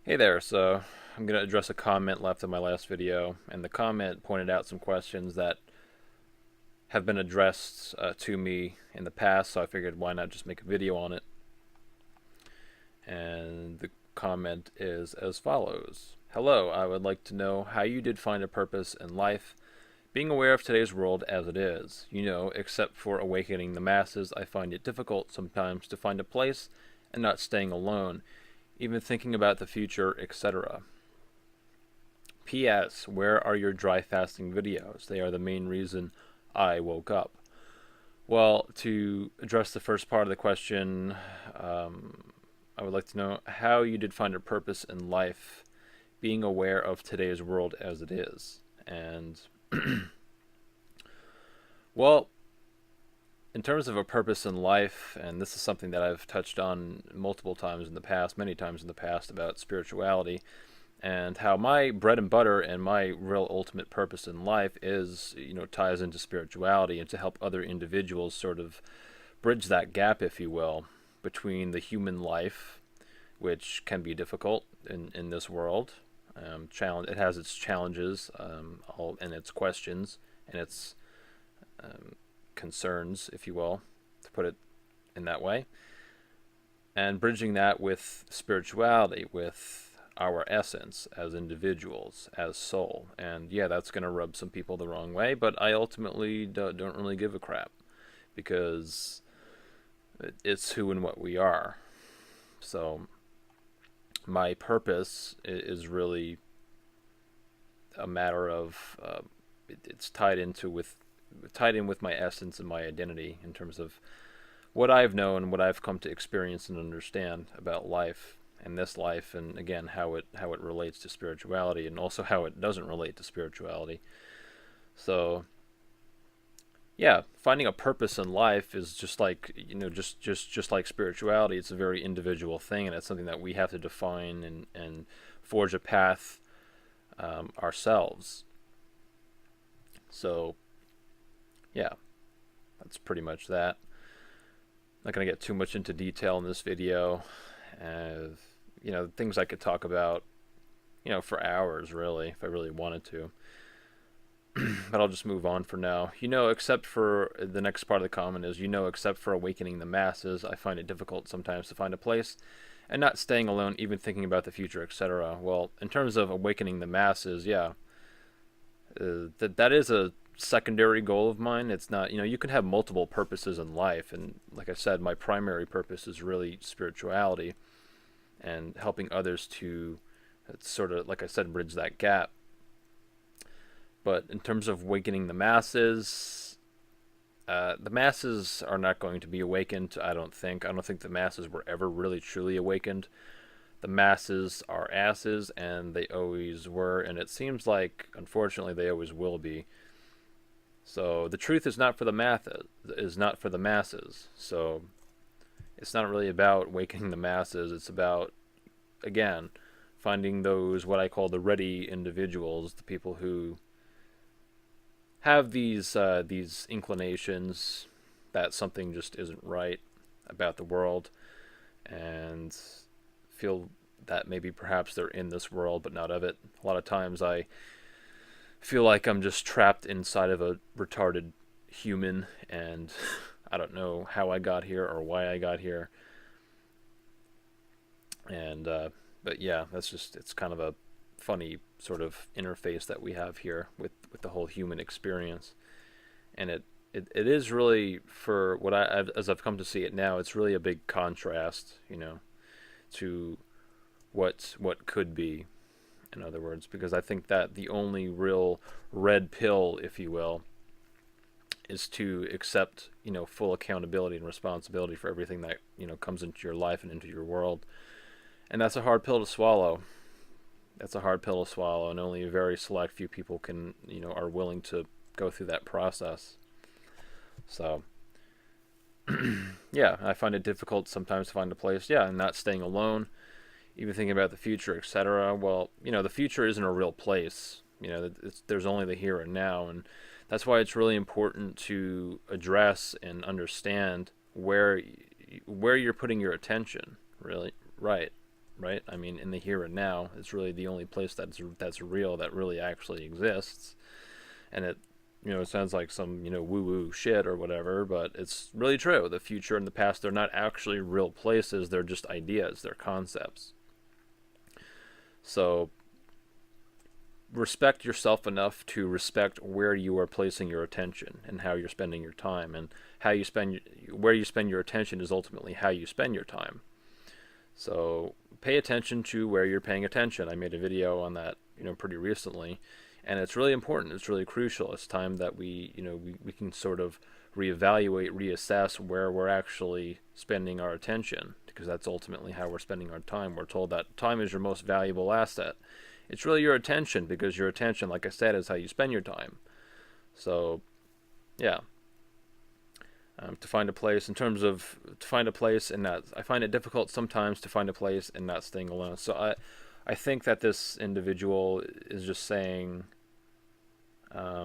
Hey there, so I'm going to address a comment left in my last video, and the comment pointed out some questions that have been addressed to me in the past, so I figured why not just make a video on it. And the comment is as follows. Hello, I would like to know how you did find a purpose in life, being aware of today's world as it is. Except for awakening the masses, I find it difficult sometimes to find a place and not staying alone, even thinking about the future, etc. P.S. Where are your dry fasting videos? They are the main reason I woke up. Well, to address the first part of the question, I would like to know how you did find a purpose in life, being aware of today's world as it is. And, well, in terms of a purpose in life, and this is something that I've touched on multiple times in the past, many times in the past, about spirituality, and how my bread and butter and my real ultimate purpose in life is, ties into spirituality and to help other individuals sort of bridge that gap, if you will, between the human life, which can be difficult in this world. It has its challenges, and its questions and its concerns, if you will, to put it in that way, and bridging that with spirituality, with our essence as individuals, as soul. And yeah, that's going to rub some people the wrong way, but I ultimately don't really give a crap, because it's who and what we are. So my purpose is really a matter of it's tied in with my essence and my identity, in terms of what I've known, what I've come to experience and understand about life and this life, and again how it relates to spirituality, and also how it doesn't relate to spirituality. So yeah, finding a purpose in life is just like, just like spirituality. It's a very individual thing, and it's something that we have to define and forge a path ourselves. So yeah, that's pretty much that. Not going to get too much into detail in this video. Things I could talk about, for hours, really, if I really wanted to. But I'll just move on for now. Except for the next part of the comment is, except for awakening the masses, I find it difficult sometimes to find a place and not staying alone, even thinking about the future, etc. Well, in terms of awakening the masses, yeah, that is a secondary goal of mine. It's not, you can have multiple purposes in life, and like I said, my primary purpose is really spirituality and helping others to sort of, like I said, bridge that gap. But in terms of awakening the masses are not going to be awakened, I don't think. I don't think the masses were ever really truly awakened. The masses are asses, and they always were, and it seems like, unfortunately, they always will be. So the truth is not for the masses. So it's not really about awakening the masses. It's about, again, finding those, what I call the ready individuals, the people who have these inclinations that something just isn't right about the world, and feel that maybe perhaps they're in this world but not of it. A lot of times I feel like I'm just trapped inside of a retarded human, and I don't know how I got here or why I got here. And but yeah, it's kind of a funny sort of interface that we have here with the whole human experience. And it is really, for what as I've come to see it now, it's really a big contrast, to what could be, in other words, because I think that the only real red pill, if you will, is to accept, full accountability and responsibility for everything that, comes into your life and into your world. And that's a hard pill to swallow. And only a very select few people are willing to go through that process. So yeah, I find it difficult sometimes to find a place, yeah, and not staying alone, even thinking about the future, etc. Well, the future isn't a real place. There's only the here and now, and that's why it's really important to address and understand where you're putting your attention. Really, right? right? I mean, in the here and now, it's really the only place that's real, that really actually exists. And it, it sounds like some, woo-woo shit or whatever, but it's really true. The future and the past, they're not actually real places. They're just ideas. They're concepts. So respect yourself enough to respect where you are placing your attention and how you're spending your time, and where you spend your attention is ultimately how you spend your time. So pay attention to where you're paying attention. I made a video on that, pretty recently, and it's really important. It's really crucial. It's time that we can sort of reevaluate, reassess where we're actually spending our attention, because that's ultimately how we're spending our time. We're told that time is your most valuable asset. It's really your attention, because your attention, like I said, is how you spend your time. So, yeah. To find a place, to find a place and not, I find it difficult sometimes to find a place and not staying alone. So I think that this individual is just saying, I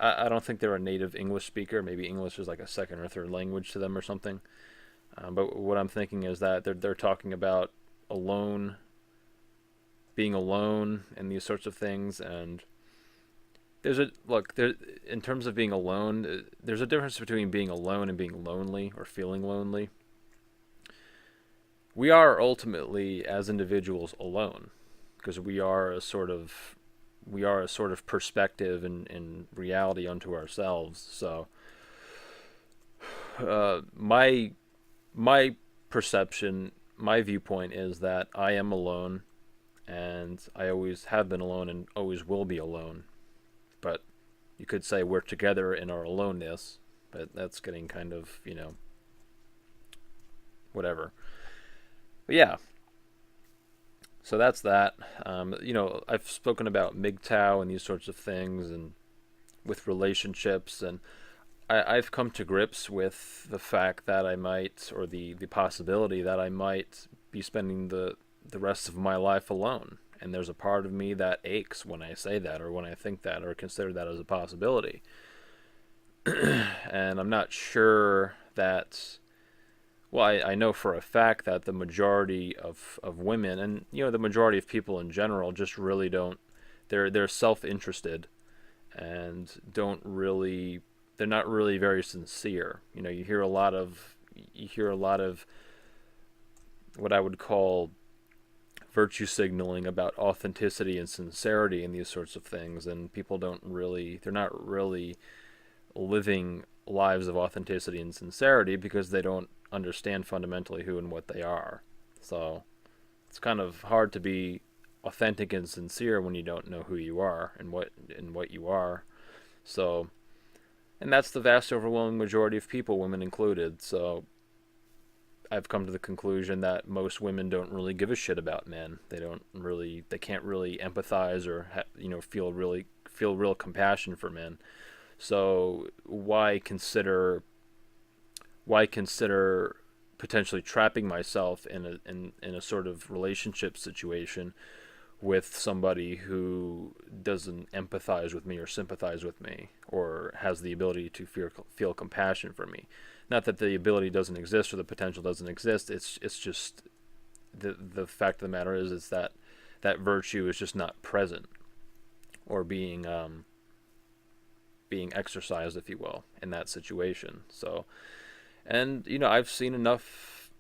don't think they're a native English speaker. Maybe English is like a second or third language to them or something. But what I'm thinking is that they're talking about being alone and these sorts of things. And in terms of being alone, there's a difference between being alone and being lonely or feeling lonely. We are ultimately, as individuals, alone, because we are a sort of perspective and reality unto ourselves. So my perception, my viewpoint is that I am alone, and I always have been alone and always will be alone. But you could say we're together in our aloneness, but that's getting kind of, whatever. But yeah, so that's that. I've spoken about MGTOW and these sorts of things, and with relationships, and I've come to grips with the fact that I might, or the possibility that I might be spending the rest of my life alone. And there's a part of me that aches when I say that, or when I think that, or consider that as a possibility. And I'm not sure that, well, I know for a fact that the majority of women, and the majority of people in general, just really don't, they're self-interested, and they're not really very sincere. You hear a lot of what I would call virtue signaling about authenticity and sincerity and these sorts of things, and people they're not really living lives of authenticity and sincerity, because they don't understand fundamentally who and what they are. So it's kind of hard to be authentic and sincere when you don't know who you are and what you are. So, and that's the vast overwhelming majority of people, women included. So I've come to the conclusion that most women don't really give a shit about men. They can't really empathize or feel real compassion for men. So why consider potentially trapping myself in a sort of relationship situation with somebody who doesn't empathize with me or sympathize with me, or has the ability to feel compassion for me? Not that the ability doesn't exist or the potential doesn't exist. It's just the fact of the matter is that virtue is just not present, or being exercised, if you will, in that situation. So, and I've seen enough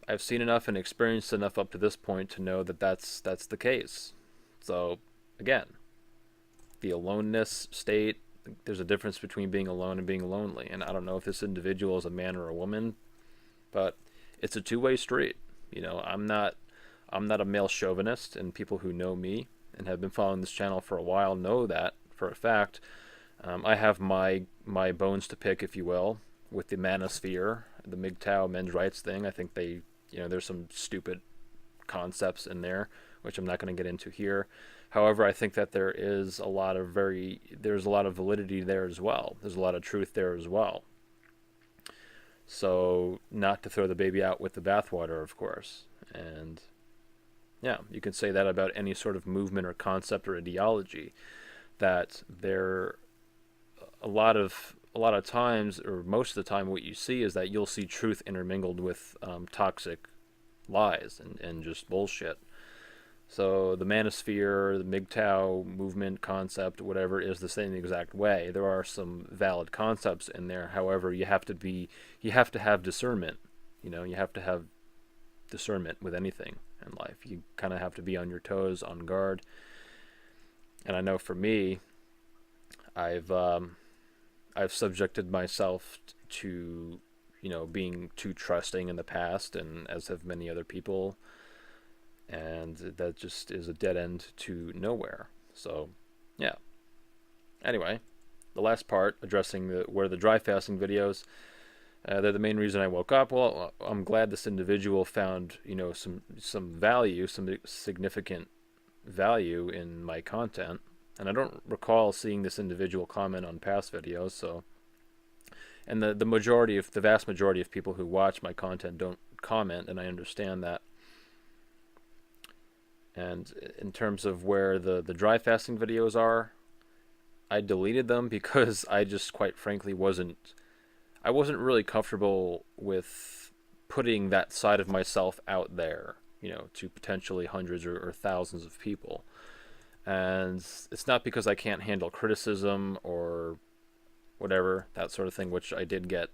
and experienced enough up to this point to know that that's the case. So again, the aloneness state, there's a difference between being alone and being lonely. And I don't know if this individual is a man or a woman, but it's a two-way street. I'm not a male chauvinist, and people who know me and have been following this channel for a while know that for a fact. I have my bones to pick, if you will, with the manosphere, the MGTOW men's rights thing. I think there's some stupid concepts in there, which I'm not going to get into here. However, I think that there's a lot of validity there as well. There's a lot of truth there as well. So, not to throw the baby out with the bathwater, of course. And yeah, you can say that about any sort of movement or concept or ideology, that a lot of times, or most of the time, what you see is that you'll see truth intermingled with toxic lies and just bullshit. So the manosphere, the MGTOW movement concept, whatever, is the same exact way. There are some valid concepts in there. However, you have to have discernment. You have to have discernment with anything in life. You kind of have to be on your toes, on guard. And I know for me, I've subjected myself to being too trusting in the past, and as have many other people, and that just is a dead end to nowhere. So yeah, anyway, the last part, addressing the dry fasting videos, they're the main reason I woke up. Well, I'm glad this individual found some value, some significant value in my content, and I don't recall seeing this individual comment on past videos. So, and the vast majority of people who watch my content don't comment, and I understand that. And in terms of where the dry fasting videos are, I deleted them because I just, quite frankly, wasn't really comfortable with putting that side of myself out there, to potentially hundreds or thousands of people. And it's not because I can't handle criticism or whatever, that sort of thing, which I did get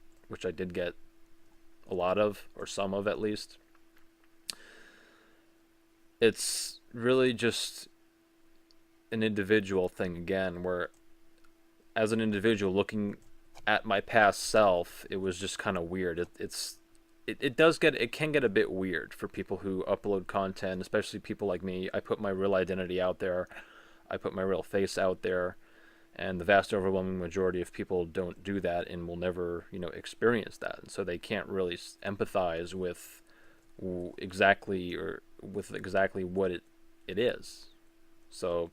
a lot of, or some of at least. It's really just an individual thing again, where as an individual looking at my past self, it was just kind of weird. It can get a bit weird for people who upload content, especially people like me. I put my real identity out there. I put my real face out there, and the vast overwhelming majority of people don't do that and will never, experience that. And so they can't really empathize with exactly what it is. So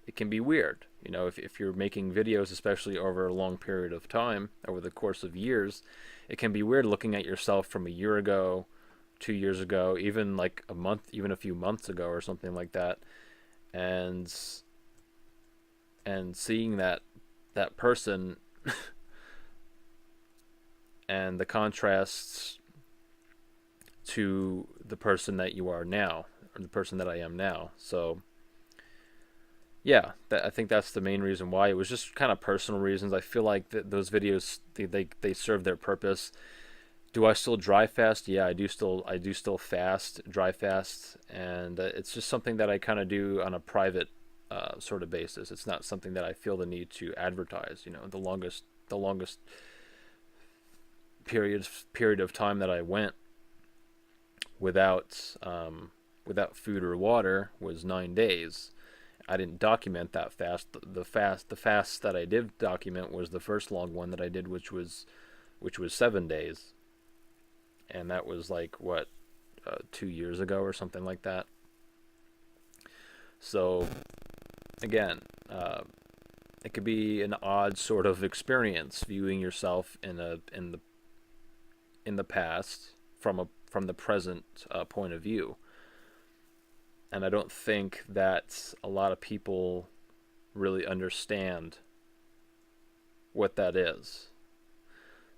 it can be weird, if you're making videos, especially over a long period of time, over the course of years, it can be weird looking at yourself from a year ago, 2 years ago, even like a month, even a few months ago or something like that, and seeing that person and the contrasts to the person that you are now, or the person that I am now. So yeah, I think that's the main reason why. It was just kind of personal reasons. I feel like those videos, they serve their purpose. Do I still dry fast? Yeah, I do still dry fast, and it's just something that I kind of do on a private sort of basis. It's not something that I feel the need to advertise. The longest period of time that I went without food or water was 9 days. I didn't document that fast. The fast that I did document was the first long one that I did, which was 7 days, and that was like 2 years ago or something like that. So again, it could be an odd sort of experience viewing yourself in the past from the present point of view. And I don't think that a lot of people really understand what that is.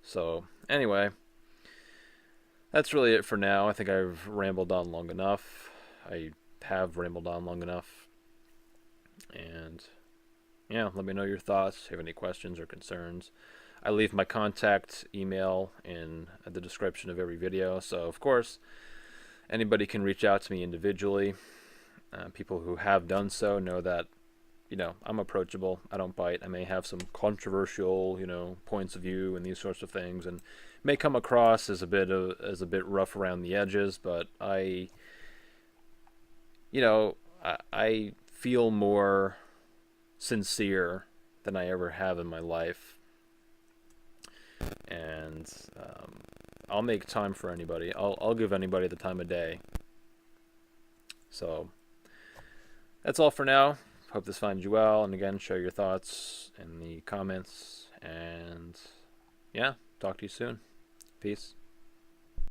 So anyway, that's really it for now. I think I've rambled on long enough. I have rambled on long enough. And yeah, let me know your thoughts. If you have any questions or concerns. I leave my contact email in the description of every video. So of course, anybody can reach out to me individually. People who have done so know that, I'm approachable. I don't bite. I may have some controversial, points of view and these sorts of things, and may come across as a bit rough around the edges. But I feel more sincere than I ever have in my life, and I'll make time for anybody. I'll give anybody the time of day. So that's all for now. Hope this finds you well. And again, share your thoughts in the comments. And yeah, talk to you soon. Peace.